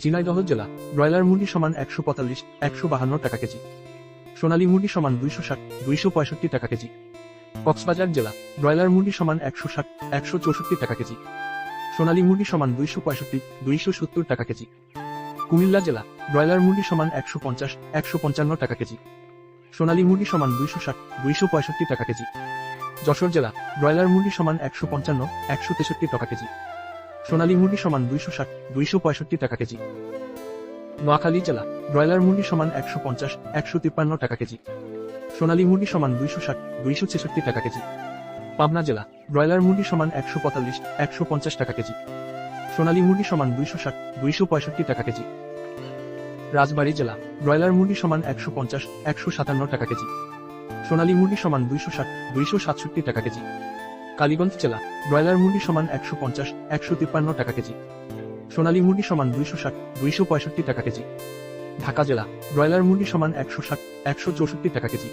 ঝিনাইদহ জেলা ব্রয়লার মুরগি সমান 145, 152 টাকা কেজি। সোনালী মুরগি সমান 260, 265 টাকা কেজি। কক্সবাজার জেলা ব্রয়লার মুরগি সমান 160, 164 টাকা কেজি। সোনালী মুরগি সমান 265, 270 টাকা কেজি। কুমিল্লা জেলা ব্রয়লার মুরগি সমান 150, 155 টাকা কেজি। সোনালী মুরগি সমান 260, 265 টাকা কেজি। যশোর জেলা ব্রয়লার মুরগি সমান 155, 163 টাকা কেজি। সোনালী মুরগি সমান 260, 265 টাকা কেজি। নোয়াখালী জেলা ব্রয়লার মুরগি সমান 150, 153 টাকা কেজি। সোনালী মুরগি সমান 260, 266 টাকা কেজি। পাবনা জেলা ব্রয়লার মুরগি সমান 145, 150 টাকা কেজি। সোনালী মুরগি সমান 260, 265 টাকা কেজি। রাজবাড়ী জেলা ব্রয়লার মুরগি সমান 150, 157 টাকা কেজি। সোনালী মুরগি সমান 260, 267 টাকা কেজি। কালীগঞ্জ জেলা ব্রয়লার মুরগি সমান 150, 153 টাকা কেজি। সোনালী মুরগি সমান 260, 265 টাকা কেজি। ঢাকা জেলা ব্রয়লার মুরগি সমান 160, 164 টাকা কেজি।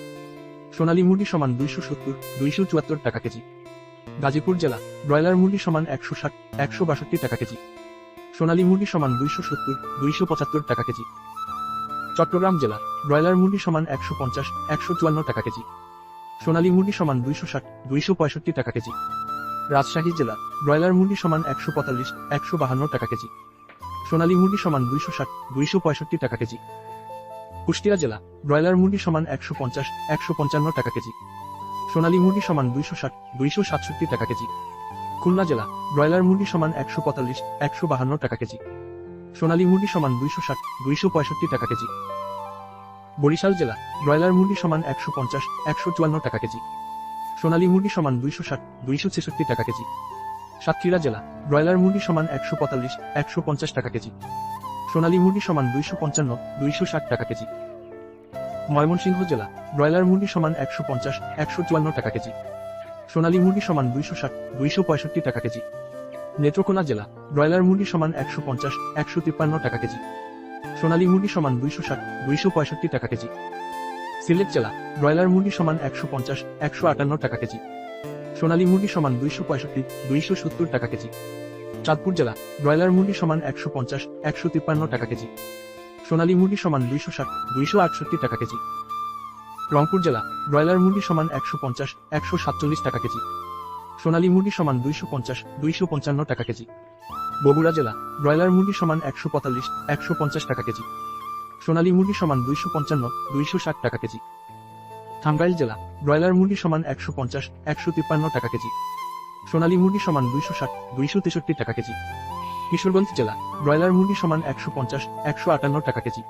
সোনালী মুরগি সমান 270, 274 টাকা কেজি। গাজীপুর জেলা ব্রয়লার মুরগি সমান 160, 162 টাকা কেজি। সোনালী মুরগি সমান 270, 275 টাকা কেজি। চট্টগ্রাম জেলা ব্রয়লার মুরগি সমান 150, 154 টাকা কেজি। সোনালী মুরগি সমান 260, 265 টাকা কেজি। রাজশাহী জেলা ব্রয়লার মুরগি সমান 145, 152 টাকা কেজি। সোনালী মুরগি সমান 260, 265 টাকা কেজি। কুষ্টিয়া জেলা ব্রয়লার মুরগি সমান 150, 155 টাকা কেজি। সোনালী মুরগি সমান 260, 267 টাকা কেজি। খুলনা জেলা ব্রয়লার মুরগি সমান 145, 152 টাকা কেজি। সোনালী মুরগি সমান 260, 265 টাকা কেজি। বরিশাল জেলা ব্রয়লার মুরগি সমান 150, 154 টাকা কেজি। সোনালী মুরগি সমান 260, 266 টাকা কেজি। সাতক্ষীরা জেলা ব্রয়লার মুরগি সমান 145, 150 টাকা কেজি। সোনালী মুরগি সমান 255, 260 টাকা কেজি। ময়মনসিংহ জেলা ব্রয়লার মুরগি সমান 150, 154 টাকা কেজি। সোনালী মুরগি সমান 260, 265 টাকা কেজি। নেত্রকোনা জেলা ব্রয়লার মুরগি সমান 150, 153 টাকা কেজি। সোনালী মুরগি সমান 260, 265 টাকা কেজি। সিলেট জেলা ব্রয়লার মুরগি সমান 150, 158 টাকা কেজি। সোনালী মুরগি সমান 265, 270 টাকা কেজি। চাঁদপুর জেলা ব্রয়লার মুরগি সমান 150, 153 টাকা কেজি। সোনালী মুরগি সমান 260, 268 টাকা কেজি। রংপুর জেলা ব্রয়লার মুরগি সমান 150, 147 টাকা কেজি। সোনালী মুরগি সমান 250, 255 টাকা কেজি। বগুড়া জেলা ব্রয়লার মুরগি সমান 145, 150 টাকা কেজি। সোনালী মুরগি সমান 255, 260 টাকা কেজি। টাঙ্গাইল জেলা ব্রয়লার মুরগি সমান 150, 153 টাকা কেজি। সোনালী মুরগি সমান 260, 263 টাকা কেজি। কিশোরগঞ্জ জেলা ব্রয়লার মুরগি সমান 150, 158 টাকা কেজি।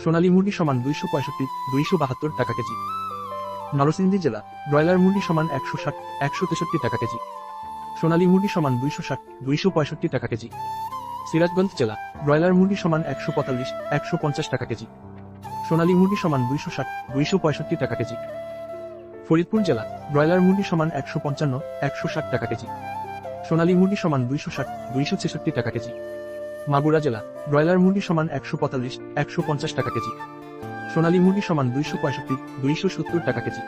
সোনালী মুরগি সমান 265, 272 টাকা কেজি। নরসিংদী জেলা ব্রয়লার মুরগি সমান 160, 163 টাকা কেজি। সোনালী মুরগি সমান 260, 265 টাকা কেজি। সিরাজগঞ্জ জেলা ব্রয়লার মুরগি সমান 145, 150 টাকা কেজি। সোনালী মুরগি সমান 260, 265 টাকা কেজি। ফরিদপুর জেলা ব্রয়লার মুরগি সমান 155, 160 টাকা কেজি। সোনালী মুরগি সমান 260, 266 টাকা কেজি। মাগুরা জেলা ব্রয়লার মুরগি সমান 145, 150 টাকা কেজি। সোনালী মুরগি সমান 265, 270 টাকা কেজি।